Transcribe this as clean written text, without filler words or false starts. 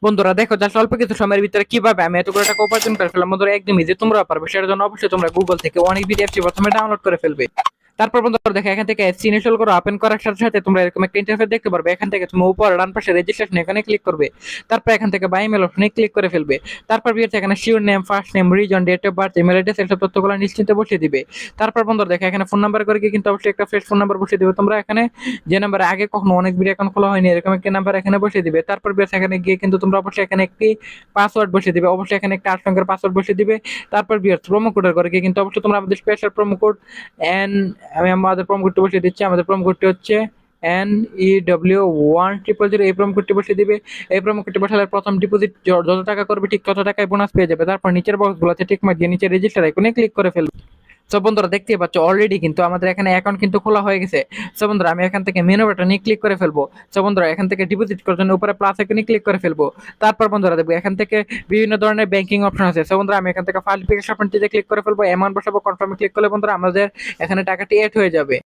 বন্ধুরা দেখো জাস্ট অল্প কিছু সময়ের ভিতরে কিভাবে আমি এতগুলো টাকা উপার্জন করে ফেললাম। বন্ধুরা একদম ইজি, তোমরা পারবে। সেটার জন্য অবশ্যই তোমরা গুগল থেকে অনেক ভিডিও অ্যাপটি প্রথমে ডাউনলোড করে ফেলবে। তারপর বন্ধুরা দেখো এখান থেকে অ্যাপস ইনস্টল করো। ওপেন করার সাথে সাথে তোমরা এরকম একটা ইন্টারফেস দেখতে পারবে। এখান থেকে তুমি উপর ডান পাশে রেজিস্ট্রেশন এখানে ক্লিক করবে। তারপর এখান থেকে বাই মেল অপশনে ক্লিক করে ফেলবে। তারপর বিয়েতে এখানে surname, first name, reason, date of birth, email address এসব তথ্যগুলো নিশ্চিন্তে বসিয়ে দিবে। তারপর বন্ধুরা দেখো এখানে ফোন নাম্বার করে কিন্তু অবশ্যই একটা ফ্রেশ ফোন নাম্বার বসিয়ে দিবে। তোমরা এখানে যে নাম্বারে আগে কখনো অনেক ভিডিও অ্যাকাউন্ট খোলা হয়নি এরকম একটা নাম্বার এখানে বসিয়ে দিবে। তারপর বিয়েতে এখানে গিয়ে কিন্তু তোমরা অবশ্যই এখানে একটি পাসওয়ার্ড বসিয়ে দিবে। অবশ্যই এখানে একটা 8 সংখ্যার পাসওয়ার্ড বসিয়ে দিবে। তারপর বিয়ার প্রোমো কোডের করে কিন্তু অবশ্যই তোমরা আমাদের স্পেশাল প্রোমো কোড এন, আমি আমাদের প্রোমো কোডটি বসিয়ে দিচ্ছি। আমাদের প্রোমো কোডটি হচ্ছে NEW1000। এই প্রোমো কোডটি বসিয়ে দিবে। এই প্রোমো কোডটি বসালে প্রথম ডিপোজিট যত টাকা করবে ঠিক তত টাকায় বোনাস পেয়ে যাবে। তারপর নিচের বক্সগুলোতে টিক মার্ক দিয়ে নিচে রেজিস্টার আইকনে ক্লিক করে ফেলবে। সো বন্ধুরা দেখতেই পাচ্ছ অলরেডি কিন্তু আমাদের এখানে অ্যাকাউন্ট কিন্তু খোলা হয়ে গেছে। সো বন্ধুরা আমি এখান থেকে মেনু বাটনে ক্লিক করে ফেলবো। সো বন্ধুরা এখান থেকে ডিপোজিট করার জন্য উপরে প্লাস আইকনে ক্লিক করে ফেলবো। তারপর বন্ধুরা দেখবো এখান থেকে বিভিন্ন ধরনের ব্যাংকিং অপশন আছে। সো বন্ধুরা আমি এখান থেকে ফার্স্ট অপশনটিতে ক্লিক করে ফেলবো, অ্যামাউন্ট বসাবো, কনফার্মে ক্লিক করলে বন্ধুরা আমাদের এখানে টাকাটি এড হয়ে যাবে।